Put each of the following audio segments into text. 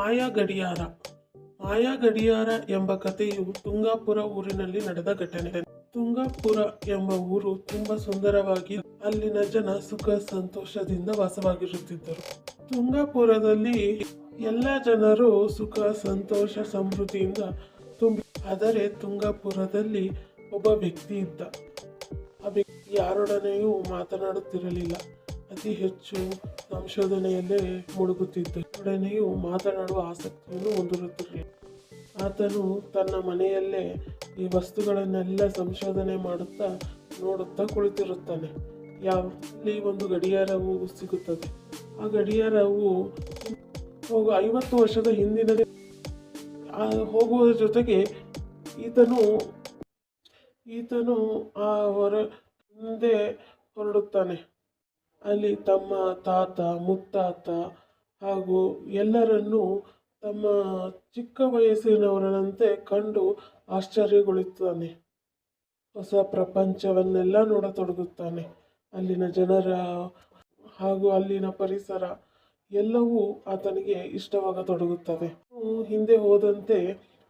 ಮಾಯಾ ಗಡಿಯಾರ. ಮಾಯಾ ಗಡಿಯಾರ ಎಂಬ ಕಥೆಯು ತುಂಗಾಪುರ ಊರಿನಲ್ಲಿ ನಡೆದ ಘಟನೆ. ತುಂಗಾಪುರ ಎಂಬ ಊರು ತುಂಬಾ ಸುಂದರವಾಗಿ, ಅಲ್ಲಿನ ಜನ ಸುಖ ಸಂತೋಷದಿಂದ ವಾಸವಾಗಿರುತ್ತಿದ್ದರು. ತುಂಗಾಪುರದಲ್ಲಿ ಎಲ್ಲ ಜನರು ಸುಖ ಸಂತೋಷ ಸಮೃದ್ಧಿಯಿಂದ ತುಂಬಿ. ಆದರೆ ತುಂಗಾಪುರದಲ್ಲಿ ಒಬ್ಬ ವ್ಯಕ್ತಿ ಇದ್ದ. ಆ ವ್ಯಕ್ತಿ ಯಾರೊಡನೆಯೂ ಮಾತನಾಡುತ್ತಿರಲಿಲ್ಲ. ಅತಿ ಹೆಚ್ಚು ಸಂಶೋಧನೆಯಲ್ಲೇ ಮುಳುಗುತ್ತಿದ್ದ. ಯಾರೊಡನೆಯೂ ಮಾತನಾಡುವ ಆಸಕ್ತಿಯನ್ನು ಹೊಂದಿರುತ್ತಿರಲಿಲ್ಲ. ಆತನು ತನ್ನ ಮನೆಯಲ್ಲೇ ಈ ವಸ್ತುಗಳನ್ನೆಲ್ಲ ಸಂಶೋಧನೆ ನೋಡುತ್ತಾ ಕುಳಿತಿರುತ್ತಾನೆ. ಅಲ್ಲಿ ಒಂದು ಗಡಿಯಾರವು ಸಿಗುತ್ತದೆ. ಆ ಗಡಿಯಾರವು 50 ವರ್ಷದ ಹಿಂದಿನ ಹೋಗುವ ಜೊತೆಗೆ ಈತನು ಹಿಂದೆ ಹೊರಡುತ್ತಾನೆ. ಅಲ್ಲಿ ತಮ್ಮ ತಾತ ಮುತ್ತಾತ ಹಾಗೂ ಎಲ್ಲರನ್ನೂ ತಮ್ಮ ಚಿಕ್ಕ ವಯಸ್ಸಿನವರಂತೆ ಕಂಡು ಆಶ್ಚರ್ಯಗೊಳ್ಳುತ್ತಾನೆ. ಹೊಸ ಪ್ರಪಂಚವನ್ನೆಲ್ಲ ನೋಡತೊಡಗುತ್ತಾನೆ. ಅಲ್ಲಿನ ಜನರ ಹಾಗೂ ಅಲ್ಲಿನ ಪರಿಸರ ಎಲ್ಲವೂ ಆತನಿಗೆ ಇಷ್ಟವಾಗತೊಡಗುತ್ತದೆ. ಹಿಂದೆ ಹೋದಂತೆ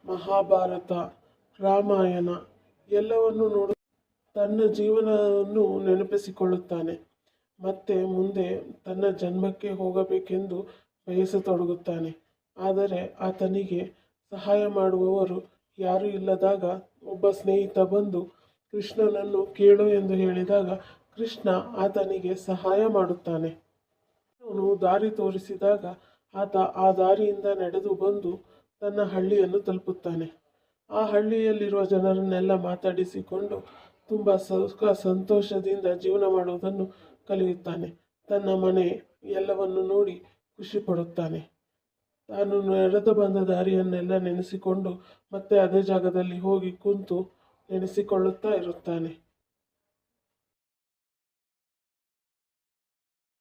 ಮಹಾಭಾರತ, ರಾಮಾಯಣ ಎಲ್ಲವನ್ನು ತನ್ನ ಜೀವನವನ್ನು ನೆನಪಿಸಿಕೊಳ್ಳುತ್ತಾನೆ. ಮತ್ತೆ ಮುಂದೆ ತನ್ನ ಜನ್ಮಕ್ಕೆ ಹೋಗಬೇಕೆಂದು ಬಯಸತೊಡಗುತ್ತಾನೆ. ಆದರೆ ಆತನಿಗೆ ಸಹಾಯ ಮಾಡುವವರು ಯಾರೂ ಇಲ್ಲದಾಗ ಒಬ್ಬ ಸ್ನೇಹಿತ ಬಂದು ಕೃಷ್ಣನನ್ನು ಕೇಳು ಎಂದು ಹೇಳಿದಾಗ ಕೃಷ್ಣ ಆತನಿಗೆ ಸಹಾಯ ಮಾಡುತ್ತಾನೆ. ಅವನು ದಾರಿ ತೋರಿಸಿದಾಗ ಆತ ಆ ದಾರಿಯಿಂದ ನಡೆದು ಬಂದು ತನ್ನ ಹಳ್ಳಿಯನ್ನು ತಲುಪುತ್ತಾನೆ. ಆ ಹಳ್ಳಿಯಲ್ಲಿರುವ ಜನರನ್ನೆಲ್ಲ ಮಾತಾಡಿಸಿಕೊಂಡು ತುಂಬ ಸುಖ ಸಂತೋಷದಿಂದ ಜೀವನ ಮಾಡುವುದನ್ನು ಕಲಿಯುತ್ತಾನೆ. ತನ್ನ ಮನೆ ಎಲ್ಲವನ್ನು ನೋಡಿ ಖುಷಿ ಪಡುತ್ತಾನೆ. ತಾನು ನಡೆದು ಬಂದ ದಾರಿಯನ್ನೆಲ್ಲ ನೆನೆಸಿಕೊಂಡು ಮತ್ತೆ ಅದೇ ಜಾಗದಲ್ಲಿ ಹೋಗಿ ಕುಂತು ನೆನೆಸಿಕೊಳ್ಳುತ್ತಾ ಇರುತ್ತಾನೆ.